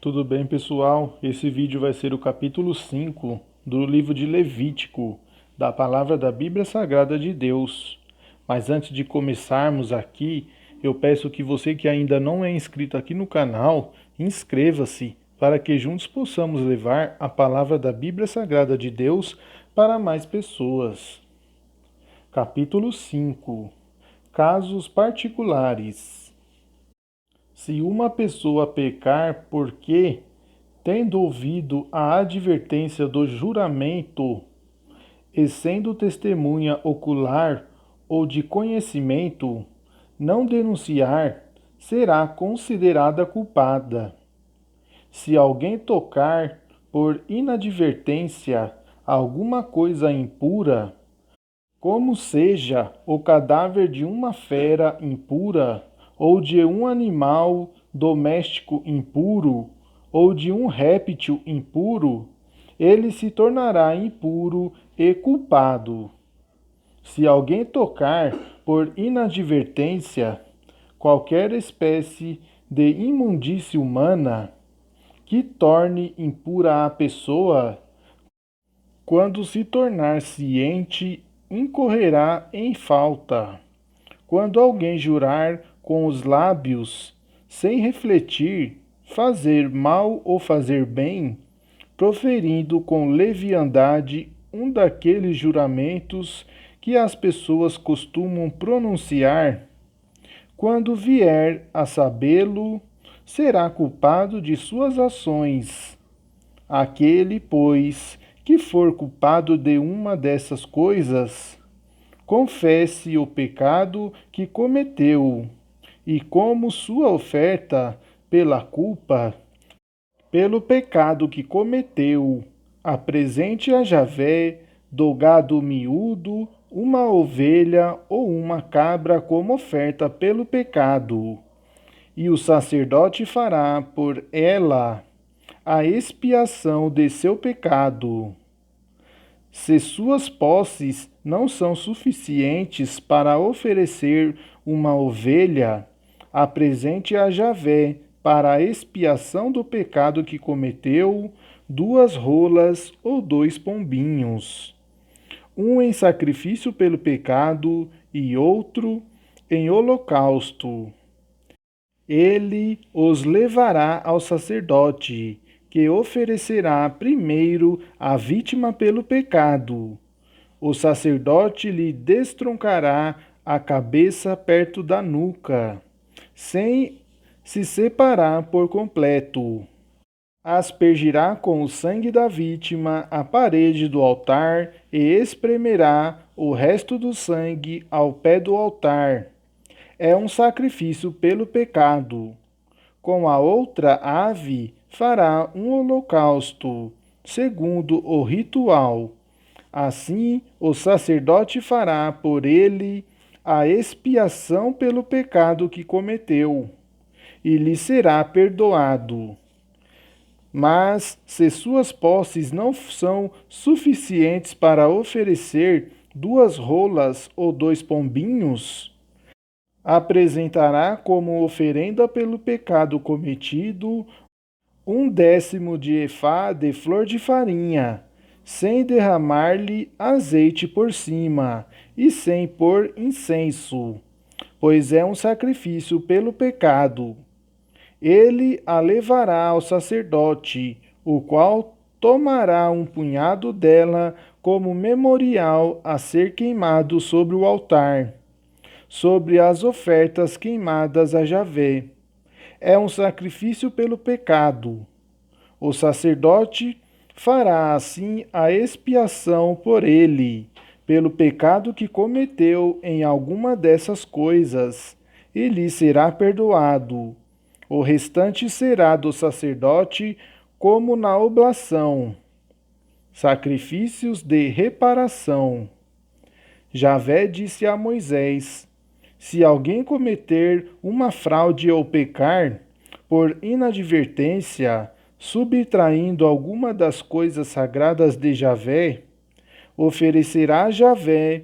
Tudo bem, pessoal? Esse vídeo vai ser o capítulo 5 do livro de Levítico, da palavra da Bíblia Sagrada de Deus. Mas antes de começarmos aqui, eu peço que você que ainda não é inscrito aqui no canal, inscreva-se para que juntos possamos levar a palavra da Bíblia Sagrada de Deus para mais pessoas. Capítulo 5. Casos particulares. Se uma pessoa pecar porque, tendo ouvido a advertência do juramento, e sendo testemunha ocular ou de conhecimento, não denunciar, será considerada culpada. Se alguém tocar por inadvertência alguma coisa impura, como seja o cadáver de uma fera impura, ou de um animal doméstico impuro, ou de um réptil impuro, ele se tornará impuro e culpado. Se alguém tocar por inadvertência qualquer espécie de imundície humana que torne impura a pessoa, quando se tornar ciente, incorrerá em falta. Quando alguém jurar com os lábios, sem refletir, fazer mal ou fazer bem, proferindo com leviandade um daqueles juramentos que as pessoas costumam pronunciar, quando vier a sabê-lo, será culpado de suas ações. Aquele, pois, que for culpado de uma dessas coisas, confesse o pecado que cometeu, e como sua oferta pela culpa, pelo pecado que cometeu, apresente a Javé do gado miúdo uma ovelha ou uma cabra como oferta pelo pecado, e o sacerdote fará por ela a expiação de seu pecado. Se suas posses não são suficientes para oferecer uma ovelha, apresente a Javé para a expiação do pecado que cometeu 2 rolas ou 2 pombinhos, um em sacrifício pelo pecado e outro em holocausto. Ele os levará ao sacerdote, que oferecerá primeiro a vítima pelo pecado. O sacerdote lhe destroncará a cabeça perto da nuca, sem se separar por completo. Aspergirá com o sangue da vítima a parede do altar e espremerá o resto do sangue ao pé do altar. É um sacrifício pelo pecado. Com a outra ave fará um holocausto, segundo o ritual. Assim, o sacerdote fará por ele a expiação pelo pecado que cometeu, e lhe será perdoado. Mas, se suas posses não são suficientes para oferecer 2 rolas ou 2 pombinhos, apresentará como oferenda pelo pecado cometido 1/10 de efá de flor de farinha, sem derramar-lhe azeite por cima e sem pôr incenso, pois é um sacrifício pelo pecado. Ele a levará ao sacerdote, o qual tomará um punhado dela como memorial a ser queimado sobre o altar, sobre as ofertas queimadas a Javé. É um sacrifício pelo pecado. O sacerdote fará assim a expiação por ele, pelo pecado que cometeu em alguma dessas coisas, e lhe será perdoado. O restante será do sacerdote, como na oblação. Sacrifícios de reparação. Javé disse a Moisés: se alguém cometer uma fraude ou pecar, por inadvertência, subtraindo alguma das coisas sagradas de Javé, oferecerá a Javé,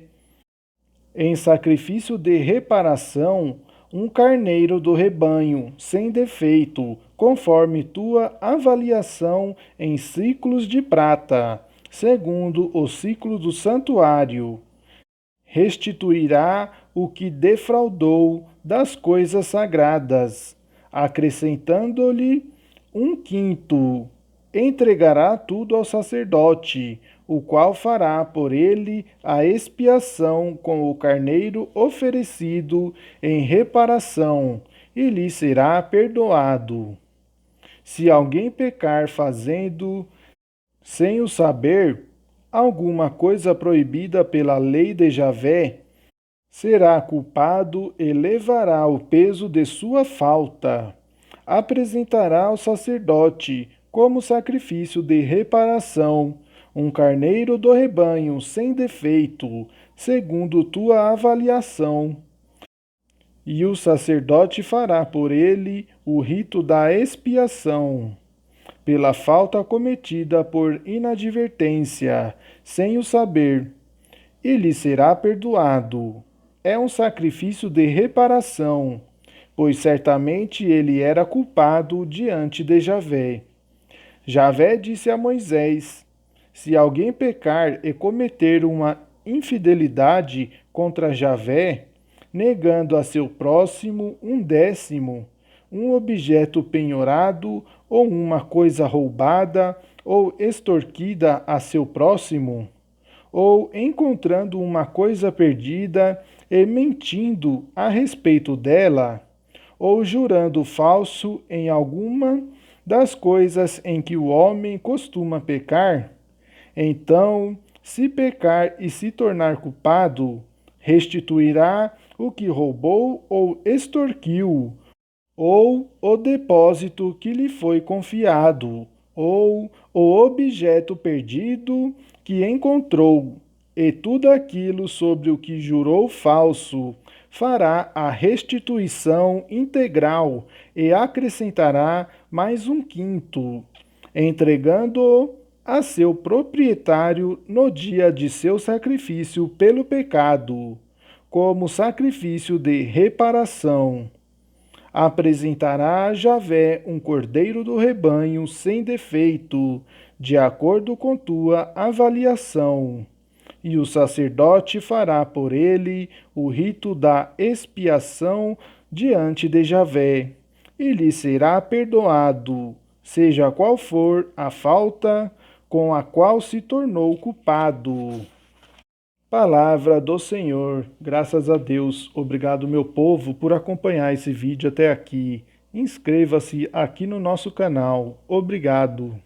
em sacrifício de reparação, um carneiro do rebanho, sem defeito, conforme tua avaliação em ciclos de prata, segundo o ciclo do santuário. Restituirá o que defraudou das coisas sagradas, acrescentando-lhe um quinto. Entregará tudo ao sacerdote, o qual fará por ele a expiação com o carneiro oferecido em reparação, e lhe será perdoado. Se alguém pecar fazendo, sem o saber, alguma coisa proibida pela lei de Javé, será culpado e levará o peso de sua falta. Apresentará ao sacerdote, como sacrifício de reparação, um carneiro do rebanho sem defeito, segundo tua avaliação. E o sacerdote fará por ele o rito da expiação, pela falta cometida por inadvertência, sem o saber, e lhe será perdoado. É um sacrifício de reparação, pois certamente ele era culpado diante de Javé. Javé disse a Moisés: se alguém pecar e cometer uma infidelidade contra Javé, negando a seu próximo um décimo, um objeto penhorado ou uma coisa roubada ou extorquida a seu próximo, ou encontrando uma coisa perdida e mentindo a respeito dela, ou jurando falso em alguma das coisas em que o homem costuma pecar, então, se pecar e se tornar culpado, restituirá o que roubou ou extorquiu, ou o depósito que lhe foi confiado, ou o objeto perdido que encontrou, e tudo aquilo sobre o que jurou falso, fará a restituição integral e acrescentará mais um quinto, entregando-o a seu proprietário no dia de seu sacrifício pelo pecado, como sacrifício de reparação. Apresentará a Javé um cordeiro do rebanho sem defeito, de acordo com tua avaliação. E o sacerdote fará por ele o rito da expiação diante de Javé, e lhe será perdoado, seja qual for a falta com a qual se tornou culpado. Palavra do Senhor, graças a Deus. Obrigado, meu povo, por acompanhar esse vídeo até aqui. Inscreva-se aqui no nosso canal. Obrigado.